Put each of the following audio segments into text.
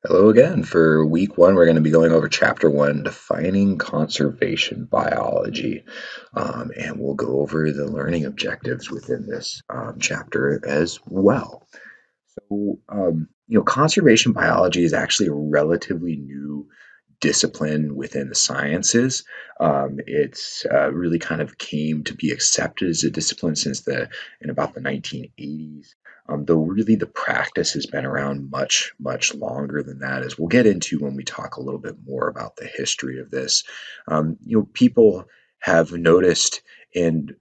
Hello again. For week one, we're going to be going over chapter one, defining conservation biology. And we'll go over the learning objectives within this chapter as well. Conservation biology is actually a relatively new discipline within the sciences. It's really kind of came to be accepted as a discipline in about the 1980s. Though really the practice has been around much, much longer than that, as we'll get into when we talk a little bit more about the history of this. People have noticed in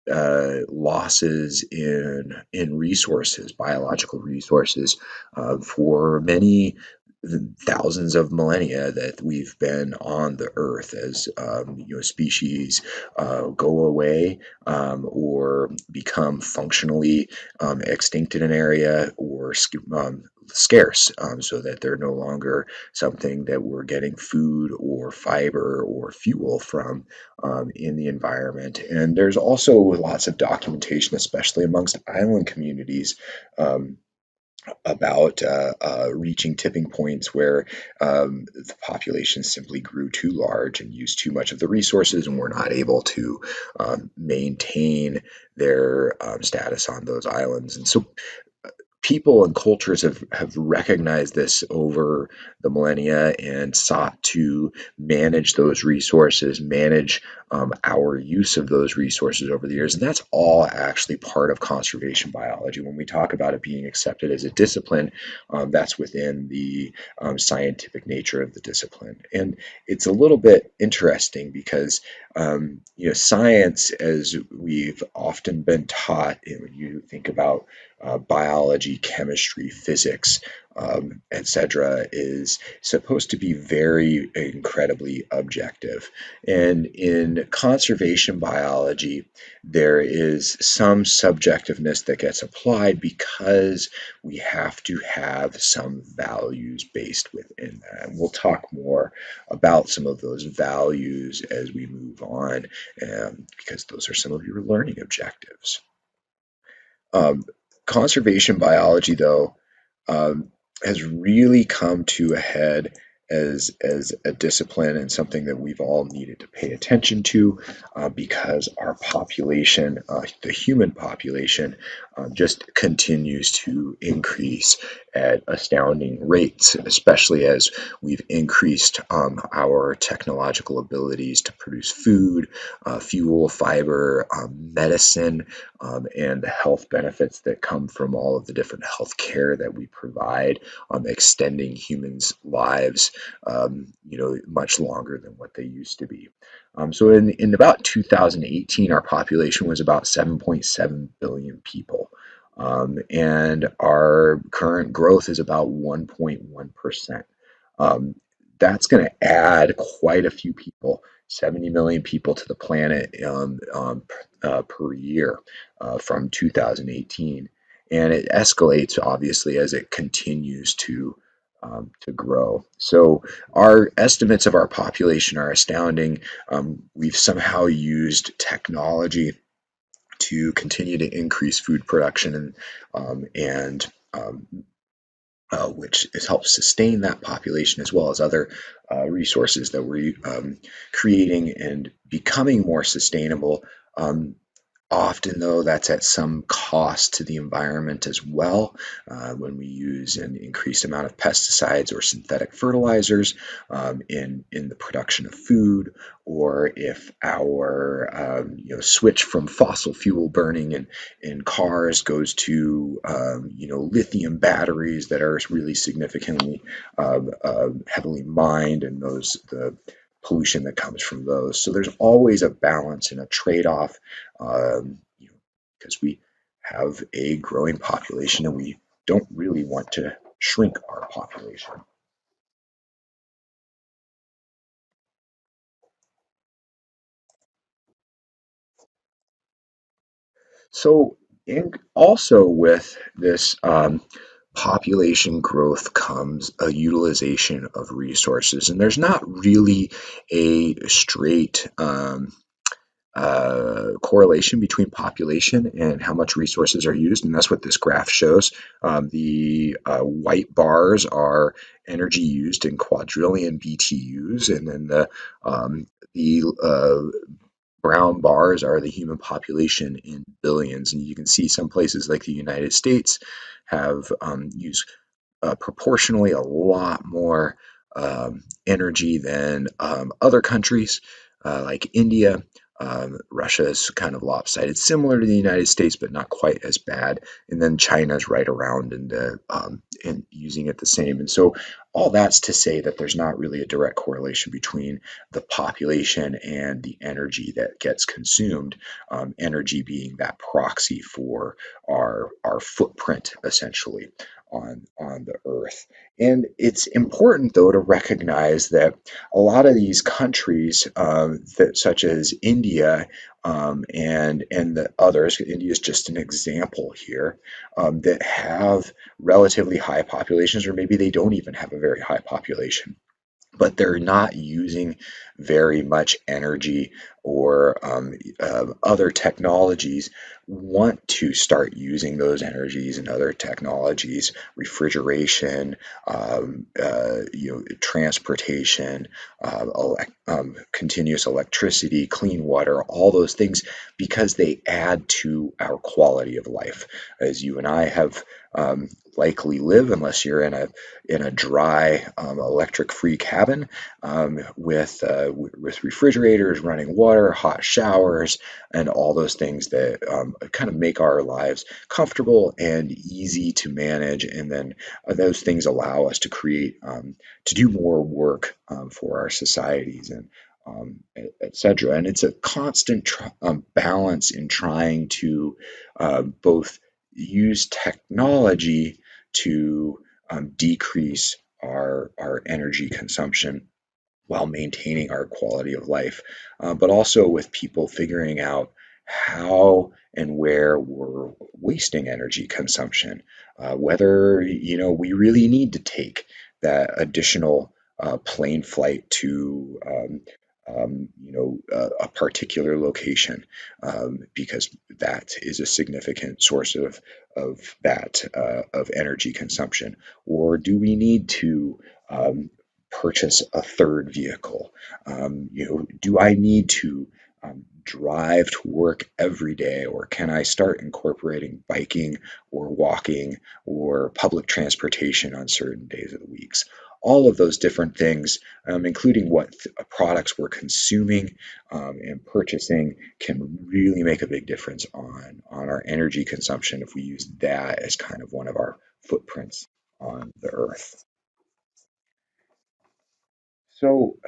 losses in resources, biological resources, for many thousands of millennia that we've been on the earth as species go away or become functionally extinct in an area or scarce, so that they're no longer something that we're getting food or fiber or fuel from in the environment. And there's also lots of documentation, especially amongst island communities, um, about reaching tipping points where the population simply grew too large and used too much of the resources and were not able to maintain their status on those islands. And so people and cultures have recognized this over the millennia and sought to manage those resources, manage our use of those resources over the years. And that's all actually part of conservation biology. When we talk about it being accepted as a discipline, that's within the scientific nature of the discipline. And it's a little bit interesting because science, as we've often been taught, when you think about biology, chemistry, physics, etc., is supposed to be very incredibly objective. And in conservation biology, there is some subjectiveness that gets applied because we have to have some values based within that. And we'll talk more about some of those values as we move on, because those are some of your learning objectives. Um, Conservation biology, though, um, has really come to a head as a discipline and something that we've all needed to pay attention to, because our population, the human population, just continues to increase at astounding rates, especially as we've increased our technological abilities to produce food, fuel, fiber, medicine, and the health benefits that come from all of the different health care that we provide, extending humans' lives, much longer than what they used to be. So in about 2018, our population was about 7.7 billion people. And our current growth is about 1.1%. Um, that's going to add quite a few people, 70 million people to the planet per year from 2018, and it escalates obviously as it continues to grow. So our estimates of our population are astounding. We've somehow used technology to continue to increase food production and which has helped sustain that population as well as other resources that we're creating and becoming more sustainable. Um, Often, though, that's at some cost to the environment as well, when we use an increased amount of pesticides or synthetic fertilizers in the production of food, or if our switch from fossil fuel burning in cars goes to lithium batteries that are really significantly heavily mined, and the pollution that comes from those. So there's always a balance and a trade-off, because we have a growing population and we don't really want to shrink our population. So, also with this population growth comes a utilization of resources, and there's not really a straight correlation between population and how much resources are used, and that's what this graph shows. The white bars are energy used in quadrillion BTUs, and then the brown bars are the human population in billions. And you can see some places like the United States have used proportionally a lot more energy than other countries like India. Russia is kind of lopsided, similar to the United States, but not quite as bad. And then China's right around and using it the same. And so all that's to say that there's not really a direct correlation between the population and the energy that gets consumed. Energy being that proxy for our footprint, essentially on the earth. And it's important, though, to recognize that a lot of these countries, such as India and the others, India is just an example here, that have relatively high populations, or maybe they don't even have a very high population, but they're not using very much energy or other technologies, want to start using those energies and other technologies, refrigeration, transportation, continuous electricity, clean water, all those things, because they add to our quality of life. As you and I have likely live, unless you're in a dry electric-free cabin with refrigerators, running water, hot showers, and all those things that kind of make our lives comfortable and easy to manage. And then those things allow us to create to do more work for our societies and etc. And it's a constant balance in trying to both use technology to decrease our energy consumption while maintaining our quality of life, but also with people figuring out how and where we're wasting energy consumption, whether we really need to take that additional plane flight to a particular location, because that is a significant source of energy consumption, or do we need to purchase a third vehicle? Do I need to drive to work every day, or can I start incorporating biking or walking or public transportation on certain days of the weeks? All of those different things, including what products we're consuming and purchasing, can really make a big difference on our energy consumption if we use that as kind of one of our footprints on the earth. So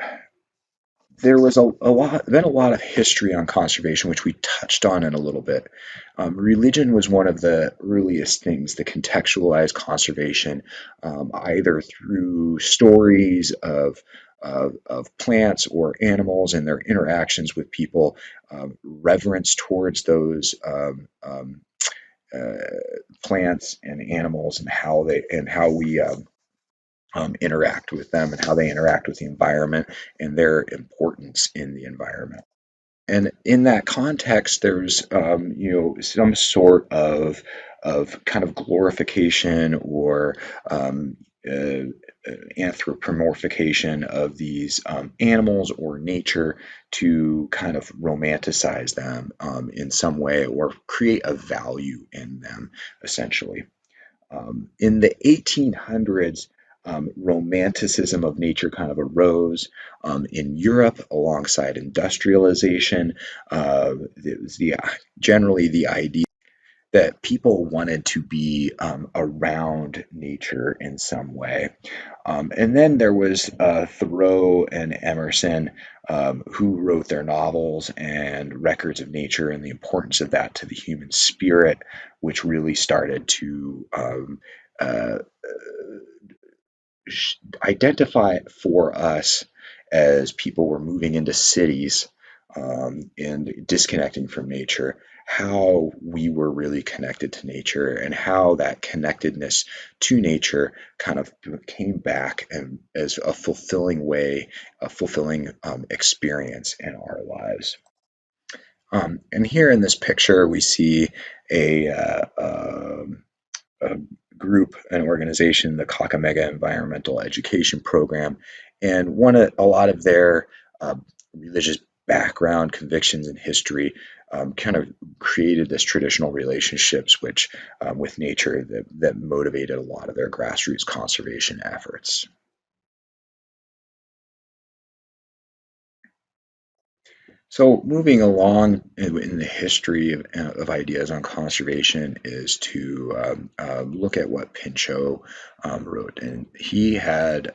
there was a lot of history on conservation, which we touched on in a little bit. Religion was one of the earliest things that contextualized conservation, either through stories of plants or animals and their interactions with people, reverence towards those uh, plants and animals, and how we interact with them, and how they interact with the environment and their importance in the environment. And in that context, there's some sort of kind of glorification or uh, anthropomorphication of these animals or nature to kind of romanticize them in some way, or create a value in them, essentially. In the 1800s, romanticism of nature kind of arose in Europe alongside industrialization. It was generally the idea that people wanted to be around nature in some way. And then there was Thoreau and Emerson, who wrote their novels and records of nature and the importance of that to the human spirit, which really started to uh, identify for us as people were moving into cities and disconnecting from nature, how we were really connected to nature, and how that connectedness to nature kind of came back and as a fulfilling way, a fulfilling experience in our lives. And here in this picture, we see a, a group, an organization, the Kakamega Environmental Education Program, and a lot of their uh, religious background, convictions, and history kind of created this traditional relationships which with nature that motivated a lot of their grassroots conservation efforts. So moving along in the history of ideas on conservation is to look at what Pinchot wrote. And he had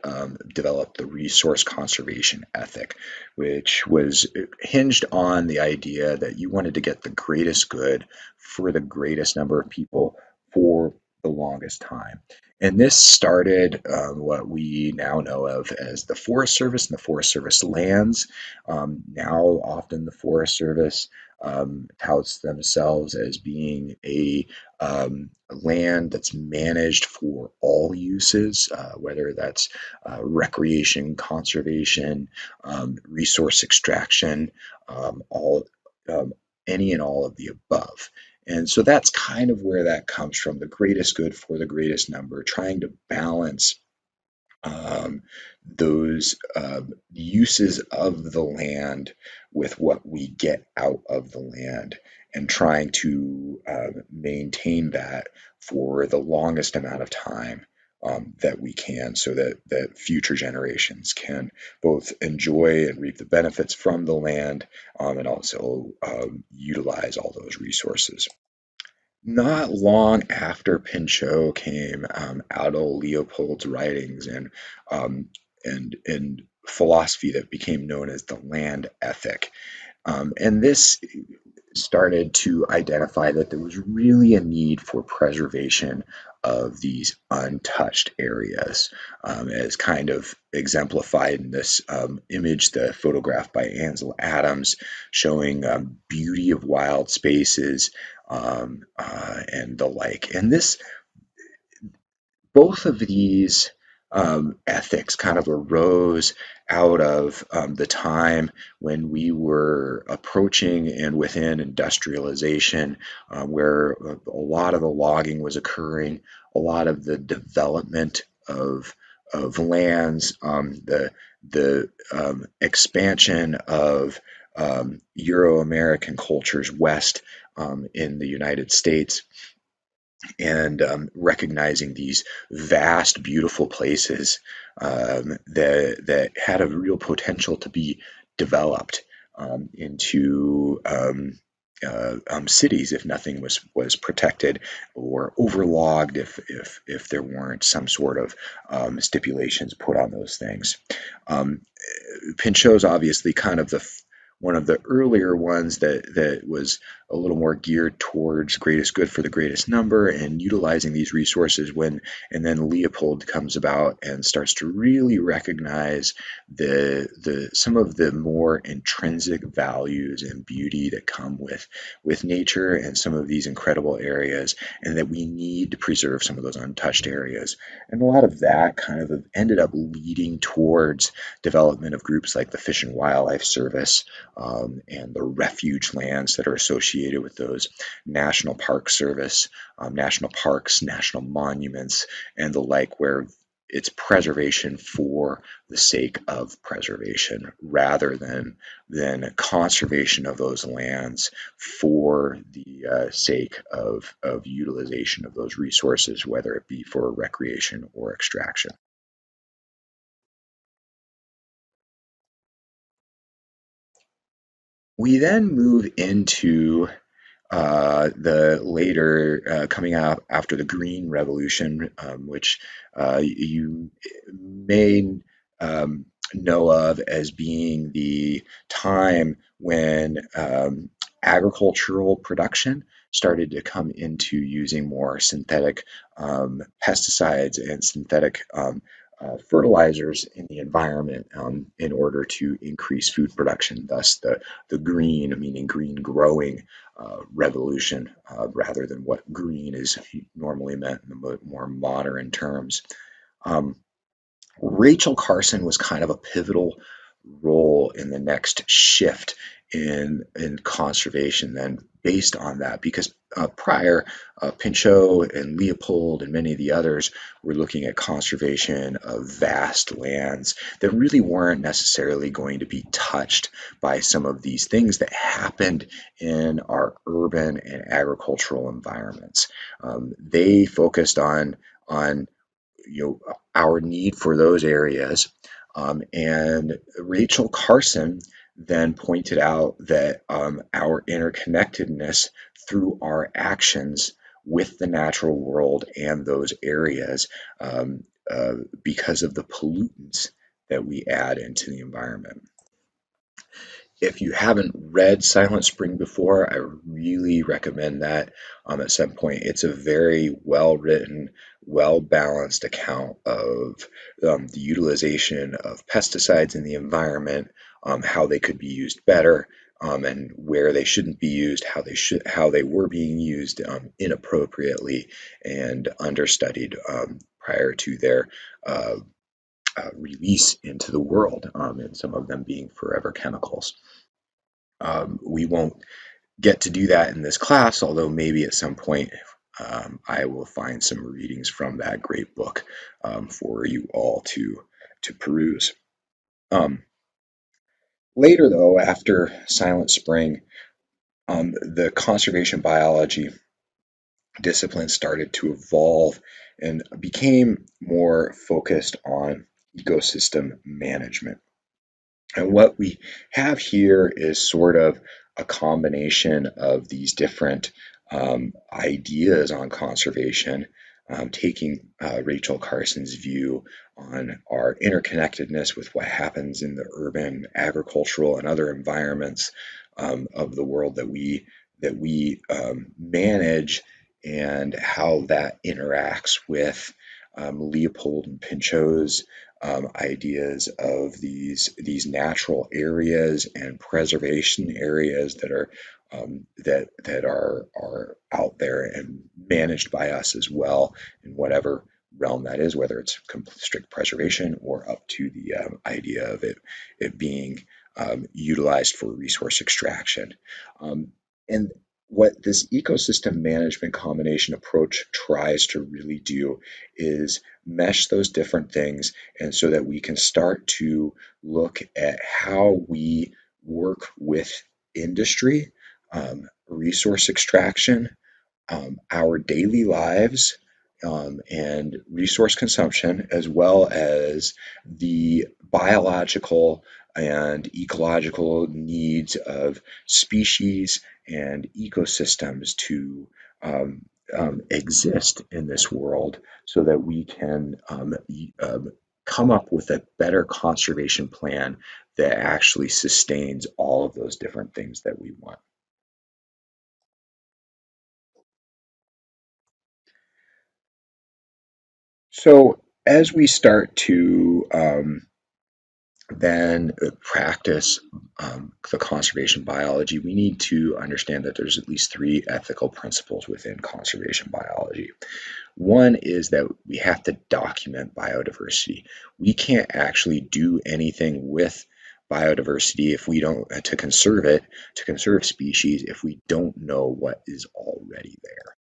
developed the resource conservation ethic, which was hinged on the idea that you wanted to get the greatest good for the greatest number of people for the longest time. And this started what we now know of as the Forest Service and the Forest Service lands. Now, often the Forest Service touts themselves as being a land that's managed for all uses, whether that's recreation, conservation, resource extraction, all um, any and all of the above. And so that's kind of where that comes from, the greatest good for the greatest number, trying to balance um, those uses of the land with what we get out of the land and trying to maintain that for the longest amount of time that we can so that future generations can both enjoy and reap the benefits from the land and also utilize all those resources. Not long after Pinchot came Aldo Leopold's writings and philosophy that became known as the land ethic. And this started to identify that there was really a need for preservation of these untouched areas, as kind of exemplified in this image, the photograph by Ansel Adams, showing beauty of wild spaces and the like. And this both of these ethics kind of arose out of the time when we were approaching and within industrialization, where a lot of the logging was occurring, a lot of the development of lands, the expansion of Euro-American cultures west in the United States and recognizing these vast, beautiful places that had a real potential to be developed into cities if nothing was protected or overlogged if there weren't some sort of stipulations put on those things. Um, Pinchot's obviously kind of the one of the earlier ones that was a little more geared towards greatest good for the greatest number and utilizing these resources and then Leopold comes about and starts to really recognize the some of the more intrinsic values and beauty that come with nature and some of these incredible areas, and that we need to preserve some of those untouched areas. And a lot of that kind of ended up leading towards development of groups like the Fish and Wildlife Service and the refuge lands that are associated with those, National Park Service, national parks, national monuments, and the like, where it's preservation for the sake of preservation rather than conservation of those lands for the sake of utilization of those resources, whether it be for recreation or extraction. We then move into the later coming out after the Green Revolution, which you may know of as being the time when agricultural production started to come into using more synthetic pesticides and synthetic fertilizers in the environment in order to increase food production, thus the green, meaning green growing revolution, rather than what green is normally meant in the more modern terms. Um, Rachel Carson was kind of a pivotal role in the next shift in conservation then based on that because prior Pinchot and Leopold and many of the others were looking at conservation of vast lands that really weren't necessarily going to be touched by some of these things that happened in our urban and agricultural environments. They focused on our need for those areas. And Rachel Carson then pointed out that our interconnectedness through our actions with the natural world and those areas um, because of the pollutants that we add into the environment. If you haven't read Silent Spring before, I really recommend that at some point. It's a very well written, well balanced account of the utilization of pesticides in the environment, how they could be used better, and where they shouldn't be used, how they were being used inappropriately and understudied prior to their uh, release into the world, and some of them being forever chemicals. We won't get to do that in this class, although maybe at some point I will find some readings from that great book for you all to peruse. Um, Later, though, after Silent Spring, the conservation biology discipline started to evolve and became more focused on ecosystem management. And what we have here is sort of a combination of these different ideas on conservation, taking Rachel Carson's view on our interconnectedness with what happens in the urban, agricultural, and other environments of the world that we manage, and how that interacts with Leopold and Pinchot's ideas of these natural areas and preservation areas that are out there and managed by us as well in whatever realm that is, whether it's strict preservation or up to the idea of it being utilized for resource extraction. And what this ecosystem management combination approach tries to really do is mesh those different things, and so that we can start to look at how we work with industry, resource extraction, our daily lives, and resource consumption, as well as the biological and ecological needs of species and ecosystems to exist in this world, so that we can come up with a better conservation plan that actually sustains all of those different things that we want. So as we start to then practice the conservation biology, we need to understand that there's at least three ethical principles within conservation biology. One is that we have to document biodiversity. We can't actually do anything with biodiversity if we don't, to conserve it, to conserve species, if we don't know what is already there.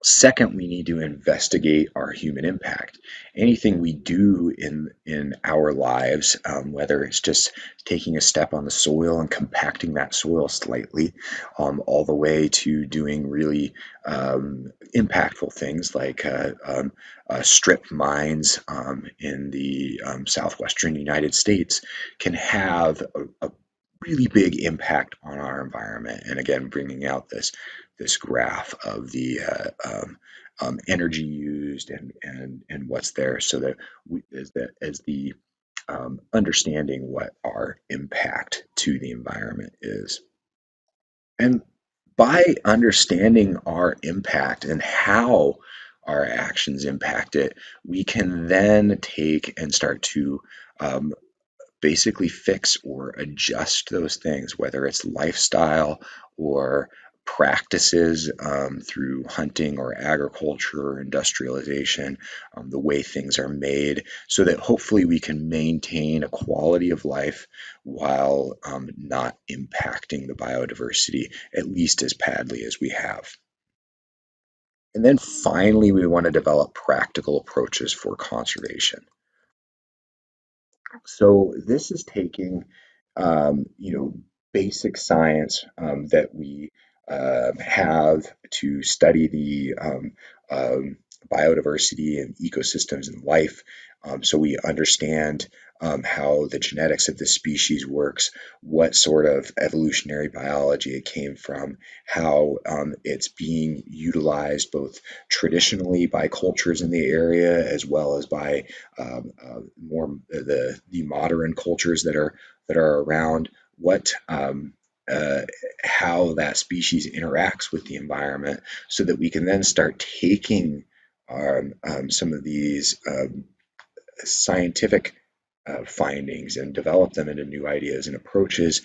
Second, we need to investigate our human impact. Anything we do in our lives, whether it's just taking a step on the soil and compacting that soil slightly, all the way to doing really impactful things like strip mines in the southwestern United States, can have a really big impact on our environment. And again, bringing out this graph of the energy used and what's there, so that we as the understanding what our impact to the environment is. And by understanding our impact and how our actions impact it, we can then take and start to um, basically fix or adjust those things, whether it's lifestyle or practices through hunting or agriculture or industrialization, the way things are made, so that hopefully we can maintain a quality of life while not impacting the biodiversity, at least as badly as we have. And then finally, we want to develop practical approaches for conservation. So this is taking, basic science that we have to study the biodiversity and ecosystems and life. So we understand how the genetics of the species works, what sort of evolutionary biology it came from, how it's being utilized both traditionally by cultures in the area as well as by more the modern cultures that are around, what uh, how that species interacts with the environment, so that we can then start taking some of these scientific findings and develop them into new ideas and approaches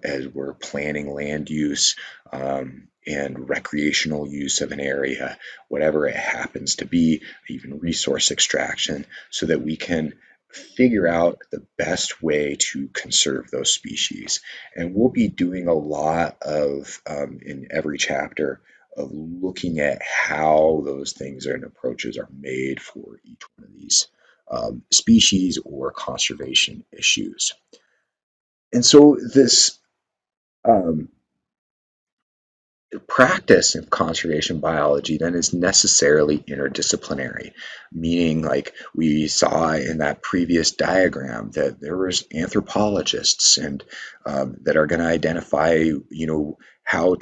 as we're planning land use and recreational use of an area, whatever it happens to be, even resource extraction, so that we can figure out the best way to conserve those species. And we'll be doing a lot of, in every chapter, of looking at how those things and approaches are made for each one of these species or conservation issues. And so this um, practice of conservation biology then is necessarily interdisciplinary, meaning like we saw in that previous diagram that there was anthropologists and that are going to identify, how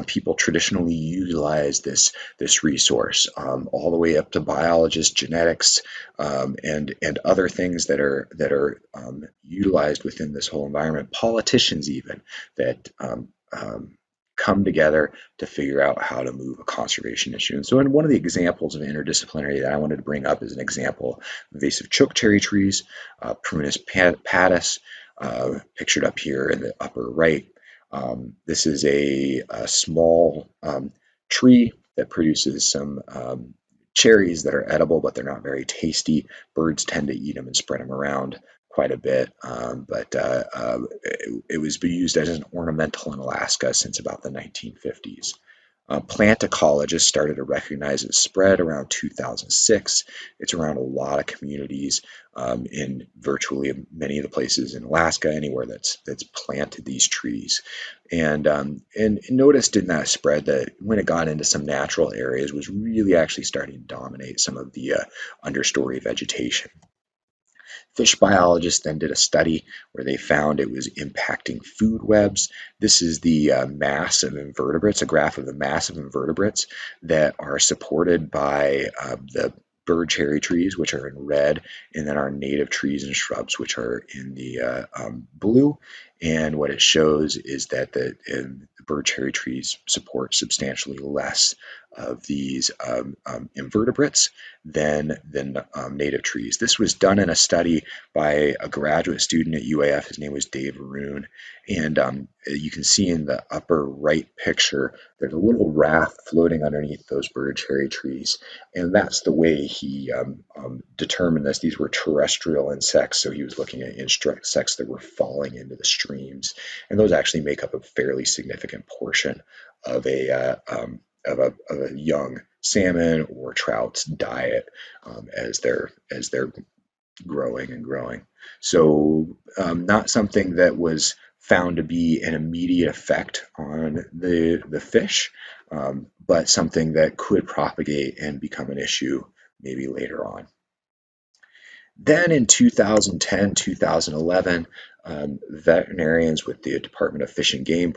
people traditionally utilize this resource, all the way up to biologists, genetics, and other things that are utilized within this whole environment. Politicians even that come together to figure out how to move a conservation issue. And so, in one of the examples of interdisciplinary that I wanted to bring up is an example: invasive choke cherry trees, Prunus patus, pictured up here in the upper right. This is a small tree that produces some cherries that are edible, but they're not very tasty. Birds tend to eat them and spread them around quite a bit, but it was used as an ornamental in Alaska since about the 1950s. Plant ecologists started to recognize its spread around 2006. It's around a lot of communities in virtually many of the places in Alaska, anywhere that's planted these trees, and noticed in that spread that when it got into some natural areas, was really actually starting to dominate some of the understory vegetation. Fish biologists then did a study where they found it was impacting food webs. This is the mass of invertebrates, a graph of the mass of invertebrates that are supported by the bird cherry trees, which are in red, and then our native trees and shrubs, which are in the blue. And what it shows is that the bird cherry trees support substantially less of these invertebrates than native trees. This was done in a study by a graduate student at UAF. His name was Dave Aroon. And you can see in the upper right picture, there's a little raft floating underneath those bird cherry trees. And that's the way he determined this. These were terrestrial insects, so he was looking at insects that were falling into the streams. And those actually make up a fairly significant portion of a young salmon or trout's diet as they're growing and growing. So not something that was found to be an immediate effect on the fish, but something that could propagate and become an issue maybe later on. Then in 2010, 2011, veterinarians with the Department of Fish and Game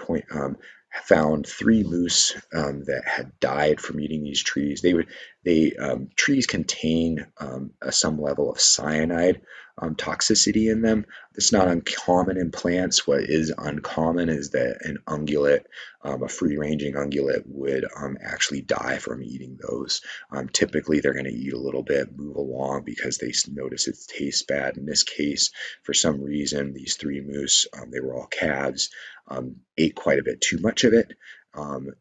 found three moose that had died from eating these trees. Trees contain some level of cyanide toxicity in them. It's not uncommon in plants. What is uncommon is that an ungulate, a free-ranging ungulate, would actually die from eating those. Typically, they're going to eat a little bit, move along because they notice it tastes bad. In this case, for some reason, these three moose, they were all calves, ate quite a bit too much of it. And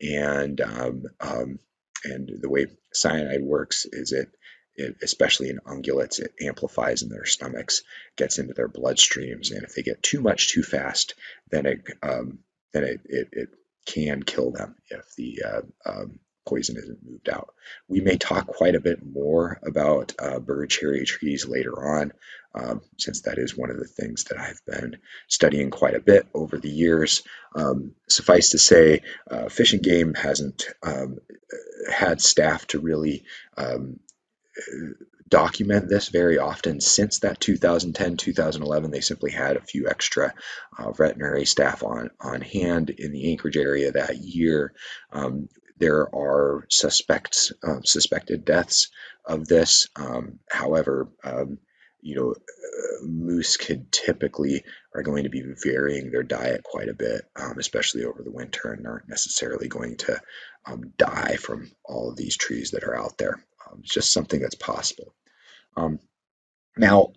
the way cyanide works is especially in ungulates, it amplifies in their stomachs, gets into their bloodstreams, and if they get too much too fast, then it can kill them if the poison isn't moved out. We may talk quite a bit more about bird cherry trees later on, since that is one of the things that I've been studying quite a bit over the years. Suffice to say, Fish and Game hasn't had staff to really document this very often since that 2010 2011. They simply had a few extra veterinary staff on hand in the Anchorage area that year. There are suspected deaths of this. However, moose could typically are going to be varying their diet quite a bit, especially over the winter, and aren't necessarily going to die from all of these trees that are out there. It's just something that's possible. Um, Now,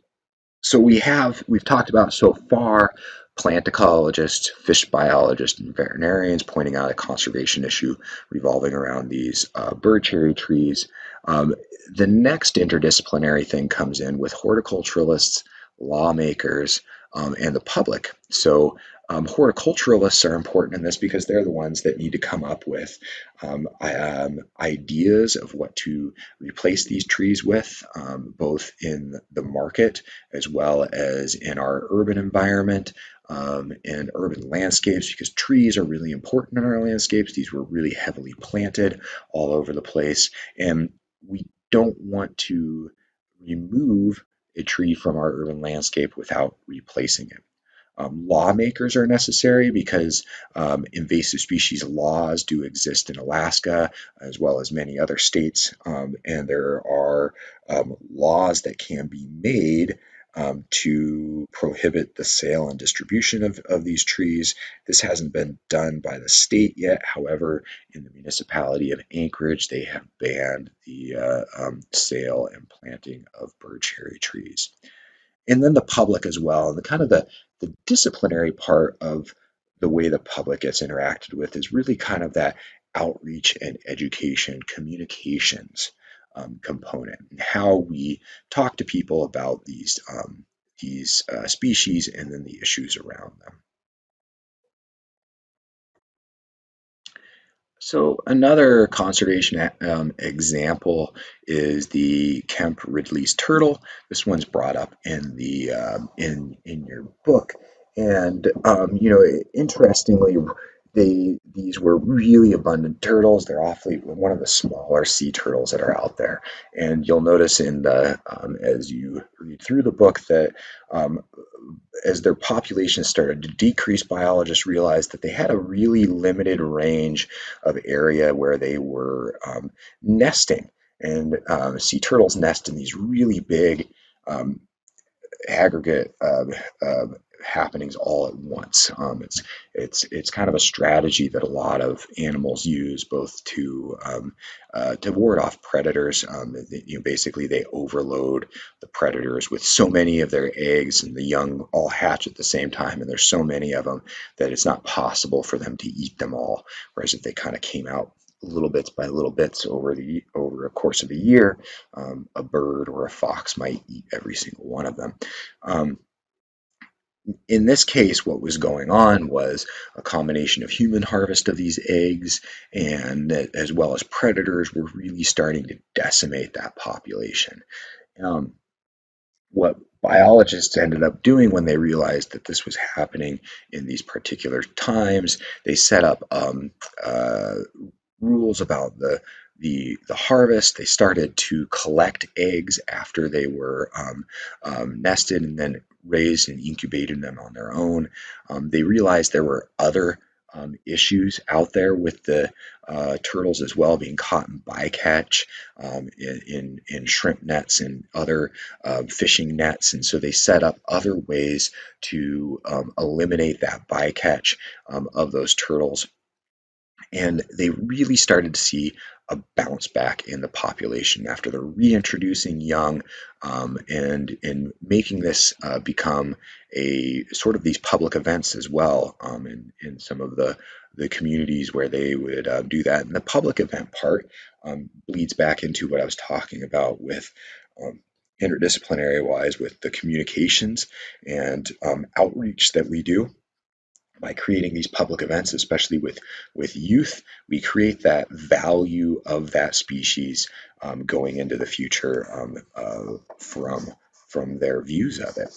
so we've talked about so far plant ecologists, fish biologists, and veterinarians pointing out a conservation issue revolving around these bird cherry trees. Um, the next interdisciplinary thing comes in with horticulturalists, lawmakers, and the public. So horticulturalists are important in this because they're the ones that need to come up with ideas of what to replace these trees with, both in the market as well as in our urban environment, and urban landscapes, because trees are really important in our landscapes. These were really heavily planted all over the place, and we don't want to remove a tree from our urban landscape without replacing it. Lawmakers are necessary because invasive species laws do exist in Alaska as well as many other states, and there are laws that can be made to prohibit the sale and distribution of these trees. This hasn't been done by the state yet. However, in the municipality of Anchorage, they have banned the sale and planting of bird cherry trees. And then the public as well. And the disciplinary part of the way the public gets interacted with is really kind of that outreach and education communications component, and how we talk to people about these species and then the issues around them. So another conservation example is the Kemp Ridley's turtle. This one's brought up in the in your book, and interestingly, these were really abundant turtles. They're awfully one of the smaller sea turtles that are out there, and you'll notice in the as you read through the book that um, as their population started to decrease, biologists realized that they had a really limited range of area where they were nesting. And sea turtles nest in these really big um, aggregate happenings all at once. It's kind of a strategy that a lot of animals use, both to ward off predators. Basically, they overload the predators with so many of their eggs, and the young all hatch at the same time, and there's so many of them that it's not possible for them to eat them all. Whereas if they kind of came out little bits by little bits over a course of a year, a bird or a fox might eat every single one of them. Um, in this case, what was going on was a combination of human harvest of these eggs, and as well as predators were really starting to decimate that population. Um, what biologists ended up doing when they realized that this was happening in these particular times, they set up rules about the harvest. They started to collect eggs after they were nested and then raised and incubated them on their own. They realized there were other issues out there with the turtles as well, being caught in bycatch, in shrimp nets and other fishing nets, and so they set up other ways to eliminate that bycatch of those turtles. And they really started to see a bounce back in the population after they're reintroducing young, and making this become a sort of these public events as well, in some of the communities where they would do that. And the public event part bleeds back into what I was talking about with um, interdisciplinary wise with the communications and outreach that we do by creating these public events, especially with youth. We create that value of that species going into the future, from their views of it.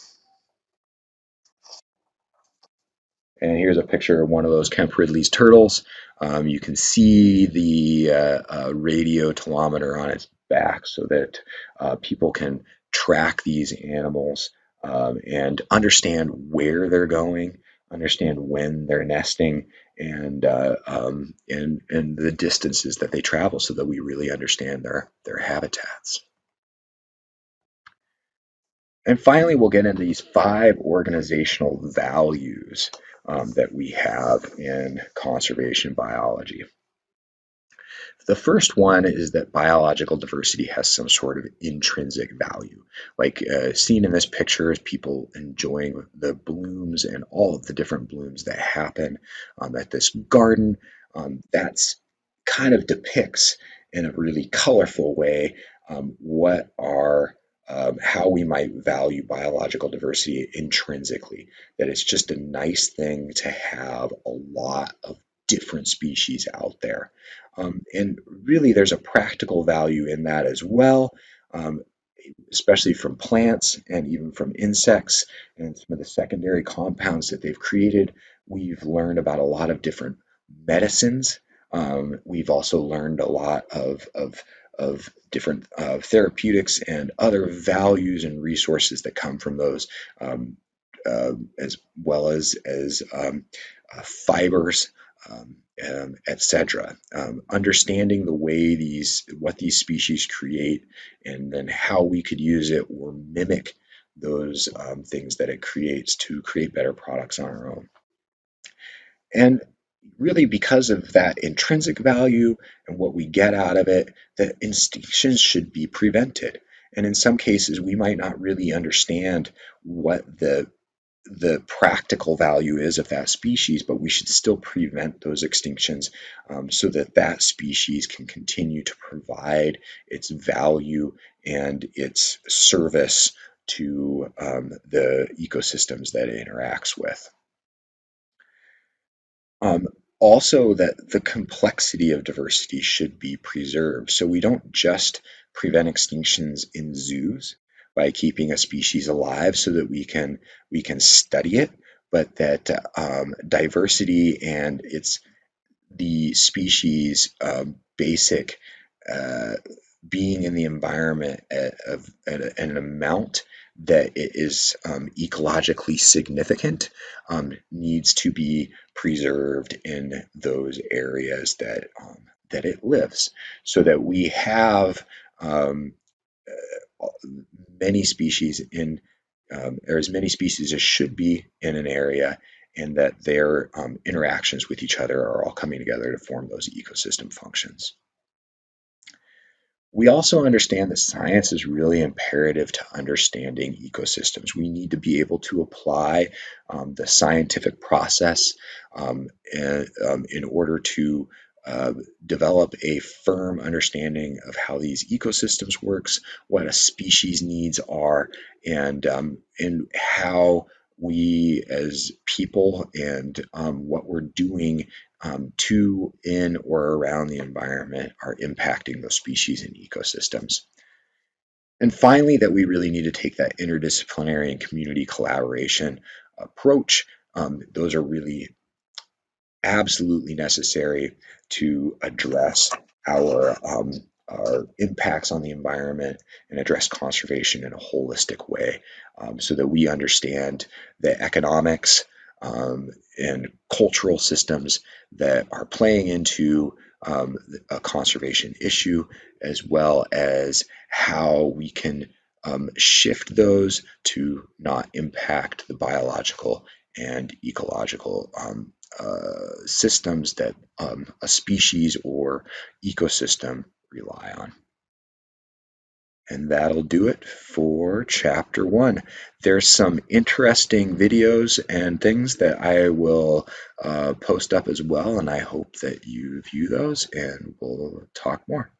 And here's a picture of one of those Kemp Ridley's turtles. You can see the radio telemeter on its back so that people can track these animals, and understand where they're going, understand when they're nesting, and the distances that they travel, so that we really understand their habitats. And finally, we'll get into these 5 organizational values that we have in conservation biology. The first one is that biological diversity has some sort of intrinsic value. Like seen in this picture is people enjoying the blooms and all of the different blooms that happen at this garden. That's kind of depicts in a really colorful way what are how we might value biological diversity intrinsically. That it's just a nice thing to have a lot of different species out there. And really, there's a practical value in that as well, um, especially from plants and even from insects and some of the secondary compounds that they've created. We've learned about a lot of different medicines. We've also learned a lot of different therapeutics and other values and resources that come from those, as well as fibers, etc. Understanding the way what these species create, and then how we could use it or mimic those things that it creates to create better products on our own. And really, because of that intrinsic value and what we get out of it, the extinctions should be prevented. And in some cases, we might not really understand what the practical value is of that species, but we should still prevent those extinctions, so that that species can continue to provide its value and its service to the ecosystems that it interacts with. Um, Also, that the complexity of diversity should be preserved. So we don't just prevent extinctions in zoos by keeping a species alive so that we can study it, but that diversity and its the species basic uh, being in the environment at an amount that it is ecologically significant needs to be preserved in those areas that it lives, so that we have um, many species in or as many species as should be in an area, and that their interactions with each other are all coming together to form those ecosystem functions. We also understand that science is really imperative to understanding ecosystems. We need to be able to apply the scientific process, in order to uh, develop a firm understanding of how these ecosystems works, what a species needs are, and how we as people and what we're doing to, in, or around the environment are impacting those species and ecosystems. And finally, that we really need to take that interdisciplinary and community collaboration approach. Those are really absolutely necessary to address our our impacts on the environment and address conservation in a holistic way, so that we understand the economics and cultural systems that are playing into a conservation issue, as well as how we can shift those to not impact the biological and ecological systems that a species or ecosystem rely on. And that'll do it for chapter 1. There's some interesting videos and things that I will post up as well, and I hope that you view those, and we'll talk more.